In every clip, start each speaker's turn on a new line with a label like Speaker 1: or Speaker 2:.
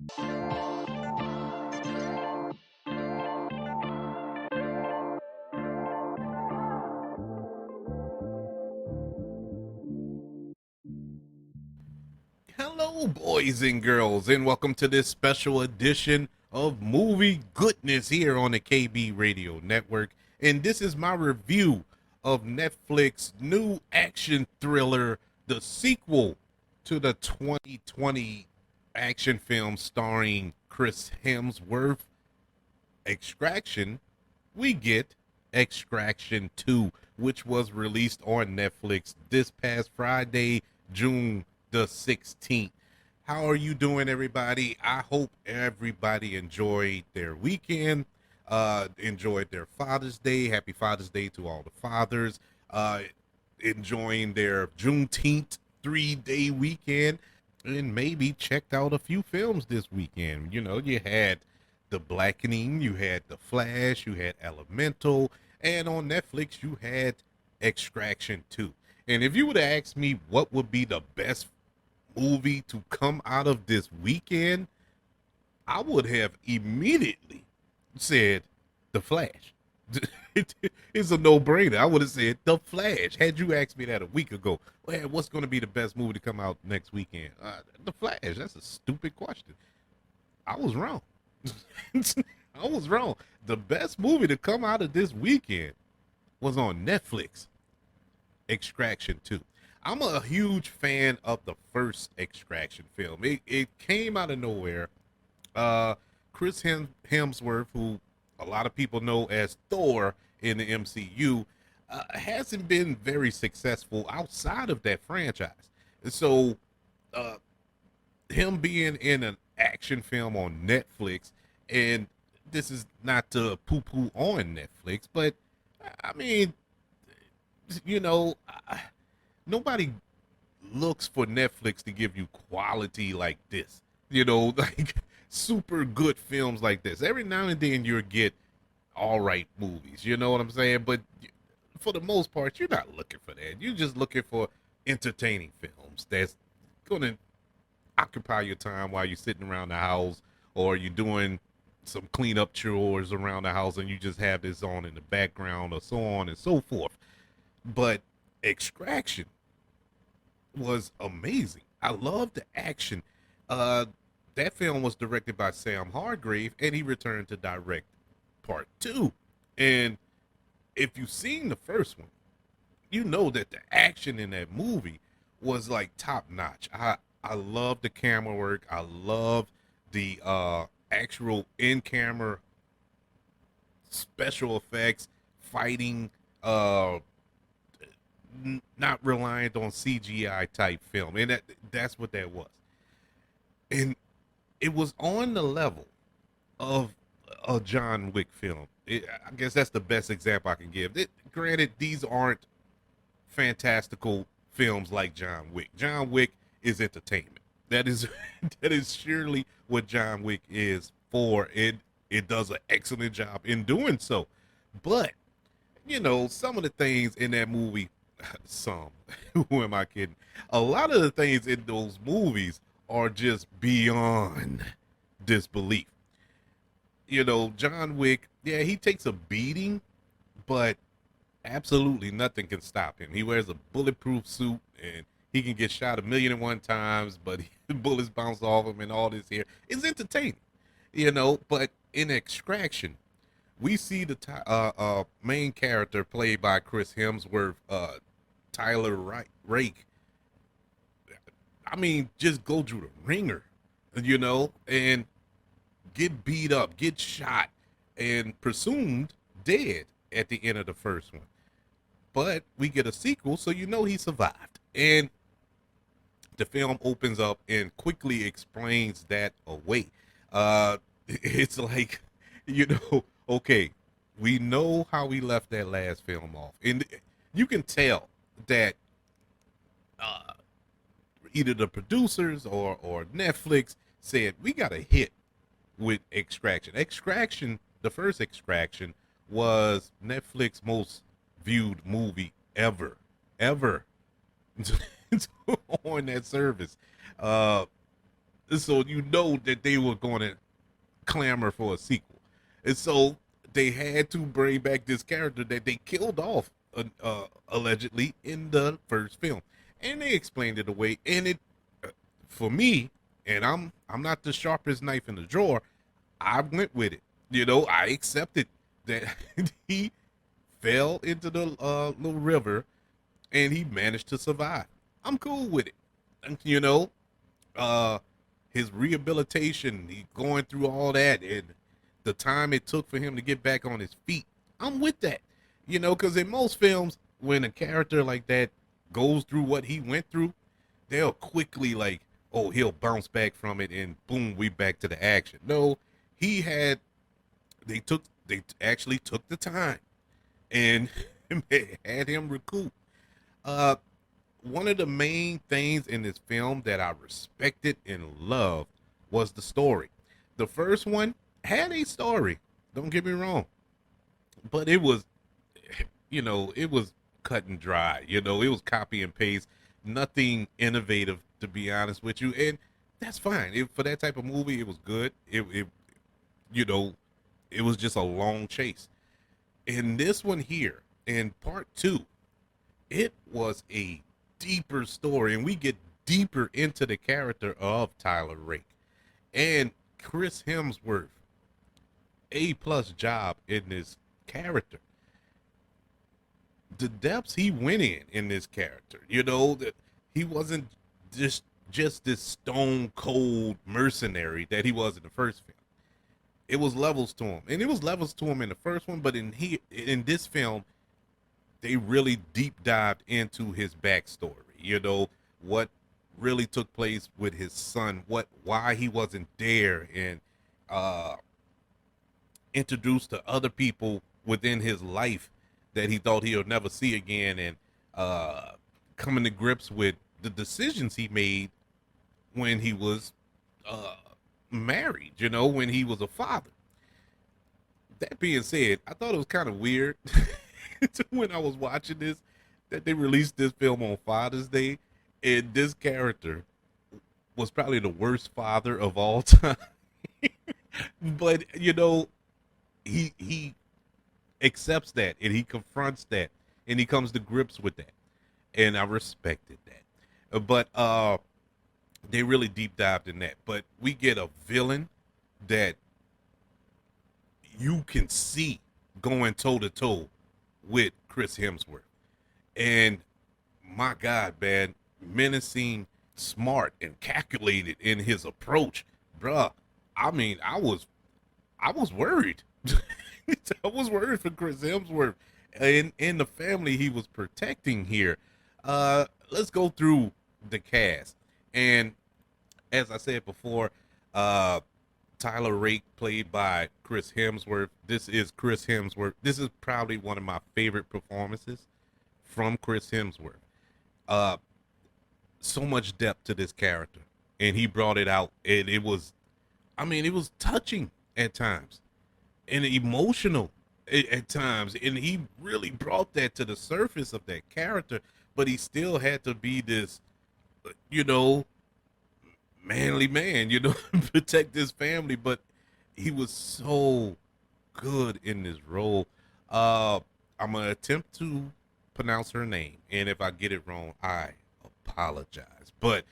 Speaker 1: Hello, boys and girls, and welcome to this special edition of Movie Goodness here on the KB Radio Network. And this is my review of Netflix new action thriller, the sequel to the 2020 action film starring Chris Hemsworth, Extraction. We get Extraction 2, which was released on Netflix this past Friday, June the 16th. How are you doing, everybody? I hope everybody enjoyed their weekend, enjoyed their Father's Day. Happy Father's Day to all the fathers. Enjoying their Juneteenth 3-day weekend, and maybe checked out a few films this weekend. You know, you had The Blackening, you had The Flash, you had Elemental, and on Netflix you had Extraction 2. And if you would have asked me what would be the best movie to come out of this weekend, I would have immediately said The Flash. It's a no-brainer. I would have said The Flash. Had you asked me that a week ago, well, what's going to be the best movie to come out next weekend? The Flash. That's a stupid question. I was wrong. I was wrong. The best movie to come out of this weekend was on Netflix, Extraction 2. I'm a huge fan of the first Extraction film. It came out of nowhere. Chris Hemsworth, who a lot of people know as Thor in the MCU, hasn't been very successful outside of that franchise. So, him being in an action film on Netflix, and this is not to poo-poo on Netflix, but I mean, you know, nobody looks for Netflix to give you quality like this. You know, like super good films like this. Every now and then you'll get all right movies. You know what I'm saying? But for the most part, you're not looking for that. You're just looking for entertaining films that's gonna occupy your time while you're sitting around the house, or you're doing some cleanup chores around the house and you just have this on in the background, or so on and so forth. But Extraction was amazing. I love the action. That film was directed by Sam Hargrave, and he returned to direct part two. And if you've seen the first one, you know that the action in that movie was like top notch. I love the camera work. I love the actual in camera special effects, fighting, not reliant on CGI type film, and that's what that was. And it was on the level of a John Wick film. I guess that's the best example I can give. Granted, these aren't fantastical films like John Wick. John Wick is entertainment. That is that is surely what John Wick is for. It does an excellent job in doing so. But you know, some of the things in that movie, some, who am I kidding? A lot of the things in those movies are just beyond disbelief. You know, John Wick, yeah, he takes a beating, but absolutely nothing can stop him. He wears a bulletproof suit, and he can get shot 1,000,001 times, but bullets bounce off him and all this here. It's entertaining, you know. But in Extraction, we see the main character played by Chris Hemsworth, Tyler Rake. I mean, just go through the ringer, you know, and get beat up, get shot, and presumed dead at the end of the first one. But we get a sequel, so you know he survived. And the film opens up and quickly explains that away. It's like, you know, okay, we know how we left that last film off. And you can tell that either the producers or Netflix said, we got a hit with Extraction. Extraction, the first Extraction, was Netflix's most viewed movie ever on that service. So you know that they were going to clamor for a sequel. And so they had to bring back this character that they killed off allegedly in the first film. And they explained it away. And it, for me, and I'm not the sharpest knife in the drawer, I went with it. You know, I accepted that he fell into the little river and he managed to survive. I'm cool with it. And, you know, uh, his rehabilitation, he going through all that, and the time it took for him to get back on his feet. I'm with that. You know, because in most films, when a character like that goes through what he went through, they'll quickly like, oh, he'll bounce back from it, and boom, we back to the action. No, he had they actually took the time and had him recoup. Uh, One of the main things in this film that I respected and loved was the story. The first one had a story. Don't get me wrong, but it was, you know, it was cut and dry. You know, it was copy and paste, nothing innovative, to be honest with you, and that's fine. For that type of movie, it was good. It you know, it was just a long chase. In this one here, in part two, it was a deeper story, and we get deeper into the character of Tyler Rake and Chris Hemsworth. A+ job in this character. The depths he went in this character, you know, that he wasn't just this stone cold mercenary that he was in the first film. It was levels to him, and it was levels to him in the first one, but in this film, they really deep dived into his backstory. You know, what really took place with his son, why he wasn't there, and introduced to other people within his life that he thought he would never see again, and coming to grips with the decisions he made when he was married, you know, when he was a father. That being said, I thought it was kind of weird when I was watching this that they released this film on Father's Day, and this character was probably the worst father of all time. But you know, he accepts that, and he confronts that, and he comes to grips with that, and I respected that. But they really deep dived in that. But we get a villain that you can see going toe to toe with Chris Hemsworth. And my God, man, menacing, smart, and calculated in his approach, bruh. I mean, I was worried. I was worried for Chris Hemsworth and the family he was protecting here. Let's go through the cast. And as I said before, Tyler Rake, played by Chris Hemsworth. This is Chris Hemsworth. This is probably one of my favorite performances from Chris Hemsworth. So much depth to this character, and he brought it out. And it was, I mean, it was touching at times and emotional at times. And he really brought that to the surface of that character, but he still had to be this, you know, manly man, you know, protect his family. But he was so good in this role. I'm gonna attempt to pronounce her name, and if I get it wrong, I apologize. But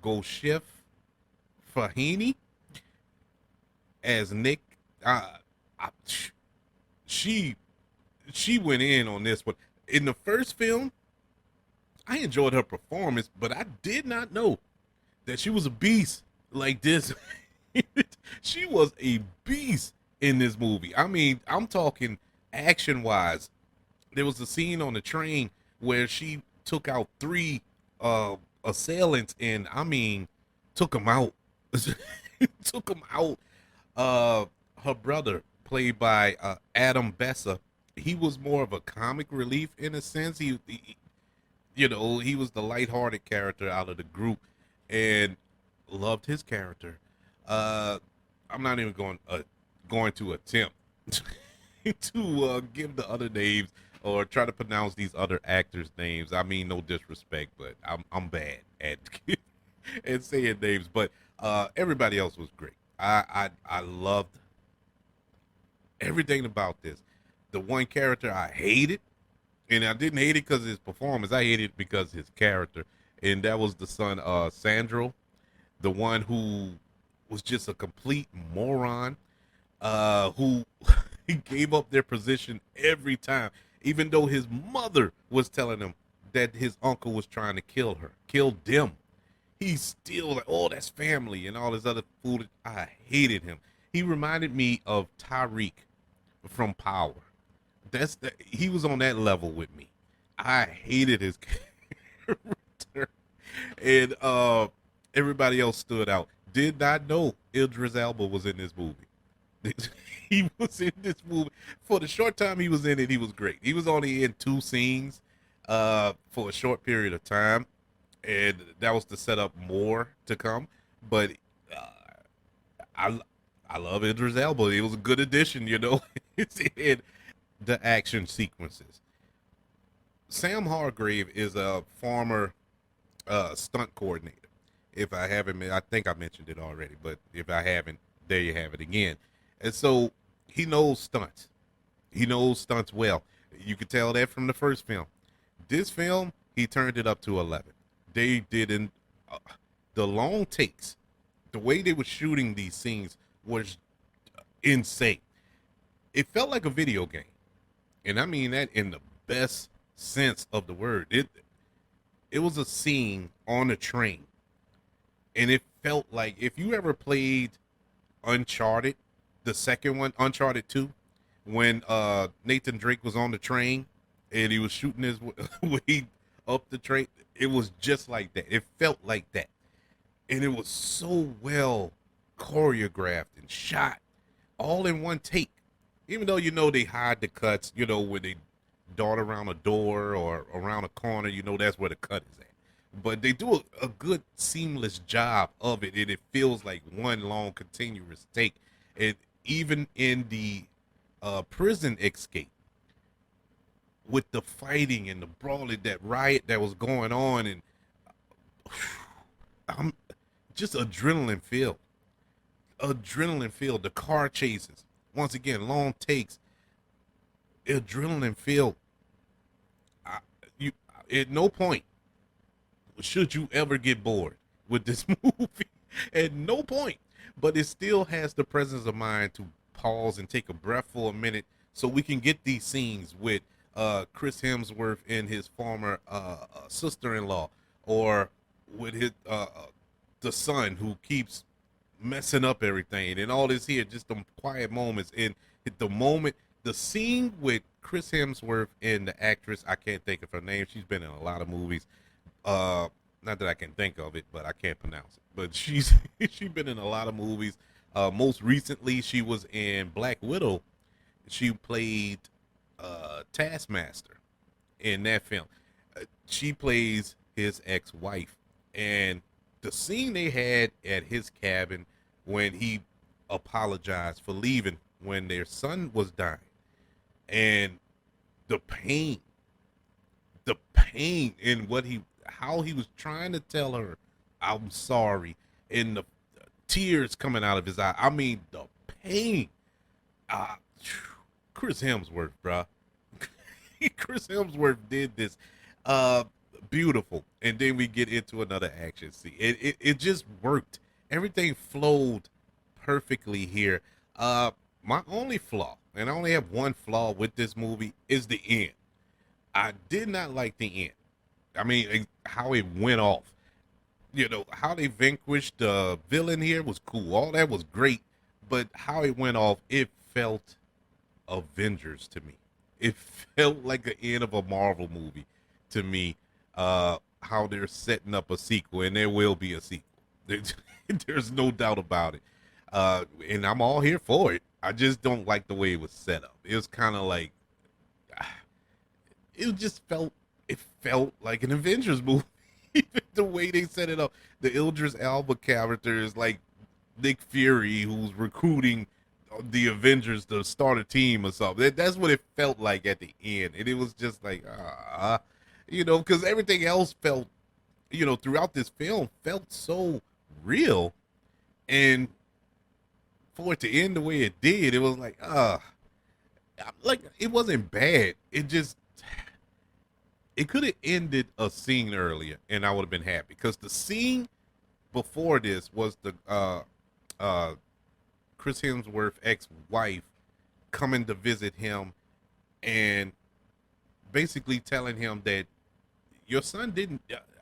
Speaker 1: Golshift Fahini as Nick, she went in on this one. In the first film, I enjoyed her performance, but I did not know that she was a beast like this. She was a beast in this movie. I mean, I'm talking action wise. There was a scene on the train where she took out 3 assailants, and I mean, took them out. Took them out. Her brother, played by Adam Bessa, he was more of a comic relief in a sense. He you know, he was the lighthearted character out of the group, and loved his character. I'm not even going to attempt to give the other names or try to pronounce these other actors' names. I mean, no disrespect, but I'm bad at and saying names, but everybody else was great. I loved everything about this. The one character I hated, and I didn't hate it because of his performance. I hated it because of his character, and that was the son, Sandro, the one who was just a complete moron, who he gave up their position every time, even though his mother was telling him that his uncle was trying to kill them. He's still like, oh, that's family and all this other food. I hated him. He reminded me of Tariq from Power. He was on that level with me. I hated his character, and everybody else stood out. Did not know Idris Elba was in this movie. He was in this movie for the short time he was in it. He was great. He was only in 2 scenes for a short period of time, and that was to set up more to come. But I I love Idris Elba. It was a good addition, you know. And the action sequences. Sam Hargrave is a former stunt coordinator. If I haven't, I think I mentioned it already, but if I haven't, there you have it again. And so he knows stunts. He knows stunts well. You could tell that from the first film. This film, he turned it up to 11. They didn't. The long takes, the way they were shooting these scenes was insane. It felt like a video game, and I mean that in the best sense of the word. It was a scene on a train, and it felt like if you ever played Uncharted, the second one, Uncharted 2, when Nathan Drake was on the train and he was shooting his way up the train, it was just like that. It felt like that. And it was so well choreographed and shot all in one take. Even though, you know, they hide the cuts, you know, when they dart around a door or around a corner, you know, that's where the cut is at. But they do a good seamless job of it, and it feels like one long continuous take. And even in the prison escape, with the fighting and the brawling, that riot that was going on, and I'm just adrenaline filled. Adrenaline filled. The car chases. Once again, long takes. Adrenaline filled. You at no point should you ever get bored with this movie. At no point. But it still has the presence of mind to pause and take a breath for a minute so we can get these scenes with Chris Hemsworth and his former sister-in-law, or with his the son who keeps messing up everything, and all this here, just some quiet moments. And at the moment, the scene with Chris Hemsworth and the actress, I can't think of her name. She's been in a lot of movies. Not that I can think of it, but I can't pronounce it. But she's been in a lot of movies. Most recently, she was in Black Widow. She played Taskmaster in that film. She plays his ex-wife, and the scene they had at his cabin when he apologized for leaving when their son was dying, and the pain in how he was trying to tell her, I'm sorry, and the tears coming out of his eye. I mean, the pain. Chris Hemsworth, bruh. Chris Hemsworth did this beautiful. And then we get into another action scene. It just worked. Everything flowed perfectly here. My only flaw, and I only have one flaw with this movie, is the end. I did not like the end. I mean, how it went off. You know, how they vanquished the villain here was cool. All that was great. But how it went off, it felt Avengers to me. It felt like the end of a Marvel movie to me. How they're setting up a sequel, and there will be a sequel. There's no doubt about it. And I'm all here for it. I just don't like the way it was set up. It was kind of like, it felt like an Avengers movie. The way they set it up. The Idris Elba character is like Nick Fury, who's recruiting the Avengers to start a team or something. That's what it felt like at the end. And it was just like, you know, because everything else felt throughout this film felt so real. And for it to end the way it did, it was like it wasn't bad. It could have ended a scene earlier and I would have been happy, because the scene before this was the uh Chris Hemsworth ex-wife coming to visit him and basically telling him that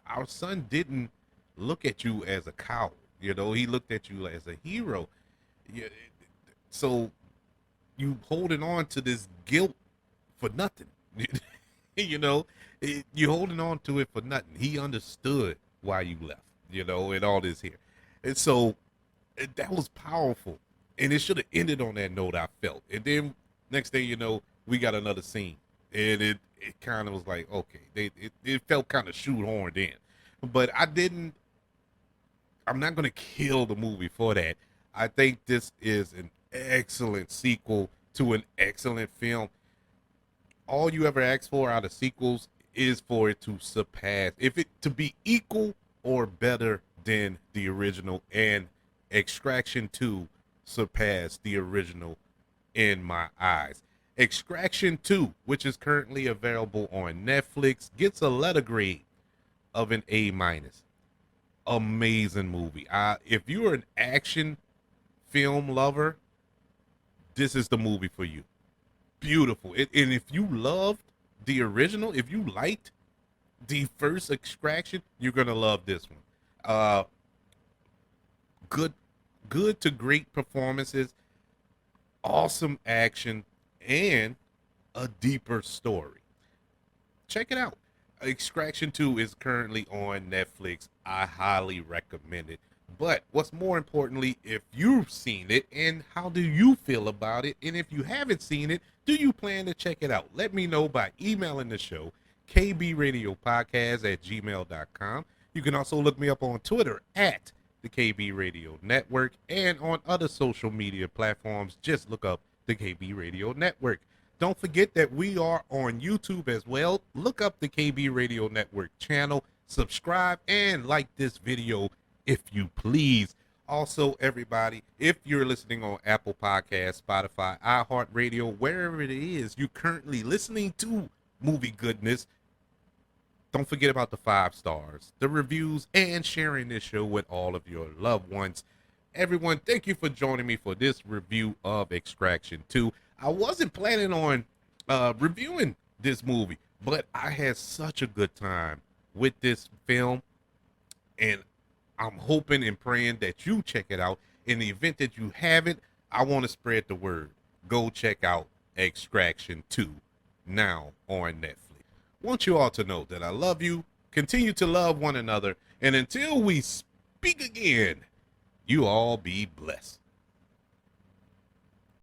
Speaker 1: our son didn't look at you as a coward. He looked at you as a hero. Yeah, so you holding on to this guilt for nothing. you know, you holding on to it for nothing. He understood why you left, and all this here. And so that was powerful. And it should have ended on that note, I felt. And then next thing you know, we got another scene. And it kind of was like, okay, it felt kind of shoehorned in. But I'm not going to kill the movie for that. I think this is an excellent sequel to an excellent film. All you ever ask for out of sequels is for it to surpass, to be equal or better than the original, and Extraction 2 surpassed the original in my eyes. Extraction 2, which is currently available on Netflix, gets a letter grade of an A-. Amazing movie. If you're an action film lover, this is the movie for you. Beautiful. And if you loved the original, if you liked the first Extraction, you're gonna love this one. Good to great performances, awesome action, and a deeper story. Check it out. Extraction 2 is currently on Netflix. I highly recommend it. But what's more importantly, if you've seen it, and how do you feel about it? And if you haven't seen it, do you plan to check it out? Let me know by emailing the show, kbradiopodcast@gmail.com. You can also look me up on Twitter at the KB Radio Network, and on other social media platforms, just look up the KB Radio Network. Don't forget that we are on YouTube as well. Look up the KB Radio Network channel, subscribe, and like this video if you please. Also, everybody, if you're listening on Apple Podcasts, Spotify, iHeartRadio, wherever it is you're currently listening to Movie Goodness, don't forget about the 5 stars, the reviews, and sharing this show with all of your loved ones. Everyone, thank you for joining me for this review of Extraction 2. I wasn't planning on reviewing this movie, but I had such a good time with this film, and I'm hoping and praying that you check it out. In the event that you haven't, I want to spread the word. Go check out Extraction 2 now on Netflix. Want you all to know that I love you, continue to love one another, and until we speak again, you all be blessed.